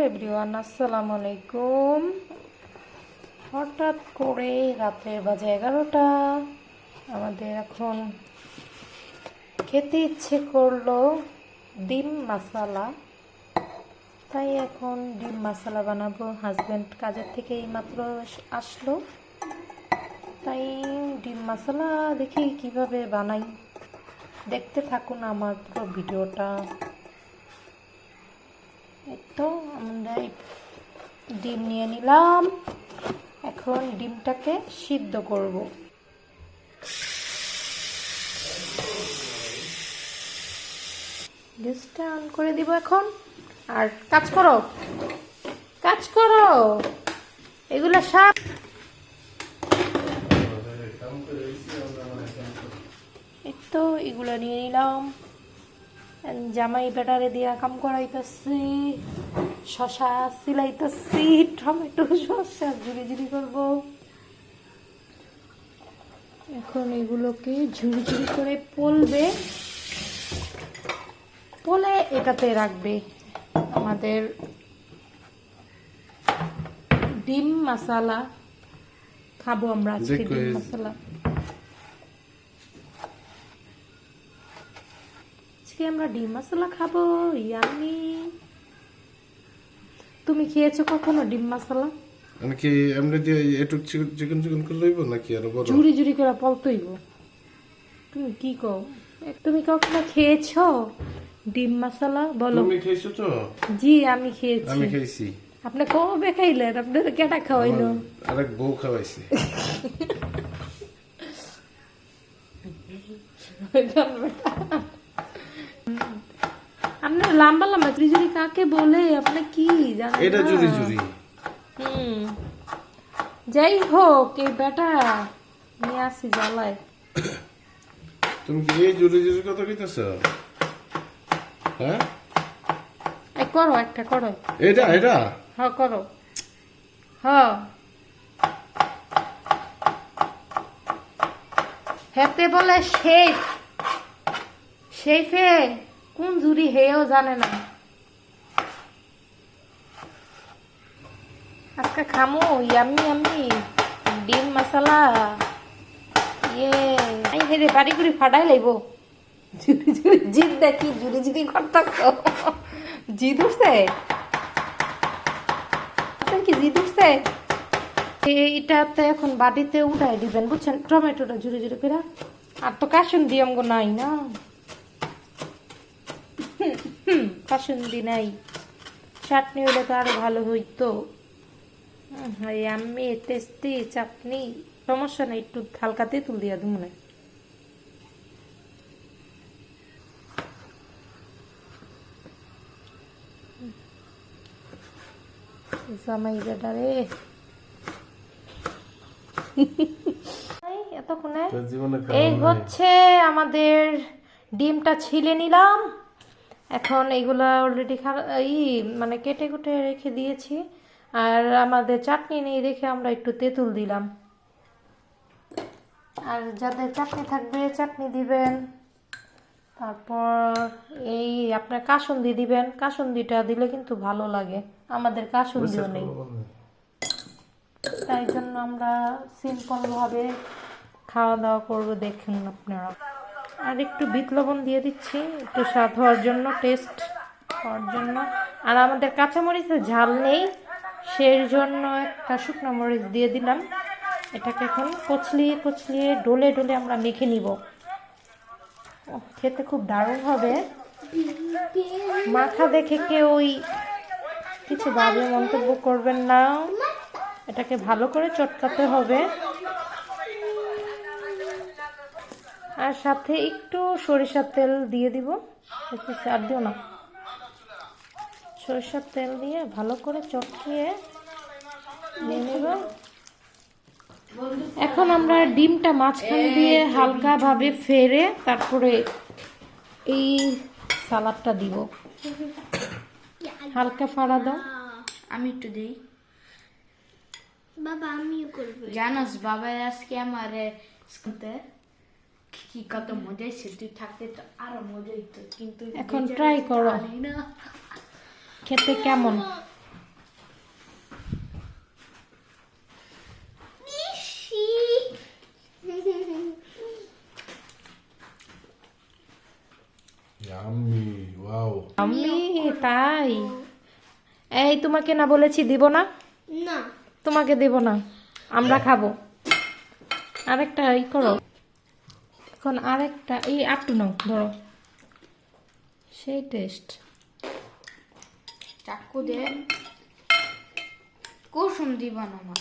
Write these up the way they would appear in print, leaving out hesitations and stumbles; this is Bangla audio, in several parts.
এভরিওয়ান, আসসালামু আলাইকুম। হঠাৎ করে রাতের বাজে 11টা, আমাদের এখন খেতে ইচ্ছে করলো ডিম মশলা। তাই এখন ডিম মশলা বানাবো। হাজব্যান্ড কাজের থেকে এইমাত্র আসলো, তাই ডিম মশলা দেখি কিভাবে বানাই। দেখতে থাকুন আমার পুরো ভিডিওটা। তো আমরা ডিম নিয়ে নিলাম, এখন ডিমটাকে সিদ্ধ করব। গ্যাসটা অন করে দিব এখন। আর কাজ করো, কাজ করো, এগুলো সব এই তো এগুলো নিয়ে নিলাম। জামাই ব্যাটারে দিয়া কাম করাইতেছি, শশা সিলাইতেছি, টমেটো শসা ঝুড়ি ঝুড়ি করবো। এখন এগুলোকে ঝুড়ি ঝুড়ি করে পলবে, পলে এটাতে রাখবে আমাদের ডিম মশলা। খাবো আমরা আজকে ডিম মশলা। আমরা ডিম মশলা খাবো, ইয়ামি। তুমি খেয়েছো কখনো ডিম মশলা? নাকি এমনি দিয়ে একটু চিকন চিকন করে লইব নাকি আরো বড় ঝুরি ঝুরি করে পলতইব? তুমি কি কও? তুমি কখনো খেয়েছো ডিম মশলা? বলো। তুমি খেয়েছো তো? জি আমি খেয়েছি। আমি খাইছি। আপনি কবে খাইলেন? আপনার কেটা খাওয়াইলো? আরেক বউ খাওয়াইছে। আপনার লম্বা লম্বা ঝুরি ঝুরি কাকে বলে আপনি কি জানেন? এটা ঝুরি ঝুরি। যাই হোক, এই বেটা নিয়ে আসি জ্বালায়। তুমি কি এই ঝুরি ঝুরি কথা কইতেছো? হ্যাঁ, এই করো, একটা করো। এটা এটা হ্যাঁ করো, হ্যাঁ। হেতে বলে শেফ, শেফে কোন ঝুরি হেও জানে না। আজকে খামো ইয়ামি ইয়ামি ডিম মশলা। এই হেরে বাড়ি করে ফাটাই লাইব। ঝুরি ঝুরি জিদ দেখি, ঝুরি ঝুরি করতাছ। জিদ উঠছে কি? জিদ উঠছে? এইটাতে এখন বাড়িতে উঠাই দিবেন, বুঝছেন? টমেটোটা ঝুরি ঝুরি করে। আর তো কাসুন্দি অঙ্গ নাই না, কাসুন্দি নাই। চাটনি হলে তো আরো ভালো হইতো। আমি টেস্টি চাটনি, সমস্যা নেই, একটু হালকা তেঁতুল দিয়া দিব মনে। জামাই বেটারে এতক্ষণে এই হচ্ছে আমাদের ডিমটা ছিলে নিলাম। এখন এইগুলা অলরেডি মানে কেটে কুটে রেখে দিয়েছি। আর আমাদের চাটনি নেই রেখে আমরা একটু তেঁতুল দিলাম। আর যাদের চাটনি থাকবে চাটনি দিবেন। তারপর এই আপনার কাসুন্দি দিবেন, কাসুন্দিটা দিলে কিন্তু ভালো লাগে। আমাদের কাসুন্দিও নেই, তাই জন্য আমরা সিম্পল ভাবে খাওয়া দাওয়া করবো। দেখুন আপনারা। আর একটু বিট লবণ দিয়ে দিচ্ছি, একটু স্বাদ হওয়ার জন্য, টেস্ট হওয়ার জন্য। আর আমাদের কাঁচামরিচের ঝাল নেই, সেই জন্য একটা শুকনো মরিচ দিয়ে দিলাম। এটাকে এখন কচলিয়ে কচলিয়ে ডলে ডলে আমরা মেখে নিব। খেতে খুব দারুণ হবে। মাখা দেখে কেউ কিছু বাজে মন্তব্য করবেন না। এটাকে ভালো করে চটকাতে হবে। আর সাথে একটু সরিষার তেল দিয়ে দিব। আর দিও না, সরিষার তেল দিয়ে ভালো করে চটকিয়ে নিয়ে নেব। এখন আমরা ডিমটা মাঝখান দিয়ে হালকা ভাবে ফেরে তারপরে এই সালাদটা দিব। হালকা ফাড়া দাও। আমি একটু দেই। বাবা আমিও করব। জানোস বাবা আজকে আমারে শুনতে কি কত মজা হয়েছে। তুই থাকতে তো আরো মজা হইতো, কিন্তু এখন ট্রাই করো, খেতে কেমন? এই তোমাকে না বলেছি দিব না, না তোমাকে দেব না, আমরা খাবো। আরেকটা ই করো, এখন আরেকটা এই আটটু নাও, ধরো, সেই টেস্ট। চাকু দে, কুসুম দিবা না আমার।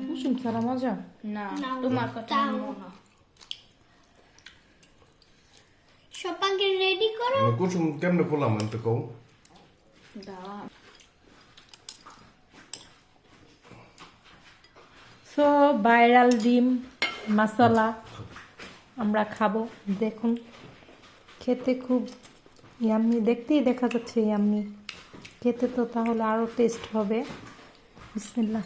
কুসুম ছাড়া মজা। না, না, তোমার কথা তাও। আনবো না। সবাইকে রেডি করো। কুসুম কেমনে খোলাম আমি তো কও। দাও। সো ভাইরাল ডিম মশলা আমরা খাবো। দেখুন খেতে খুব ইয়াম্মি, দেখতেই দেখা যাচ্ছে ইয়াম্মি, খেতে তো তাহলে আরো টেস্ট হবে। বিসমিল্লাহ।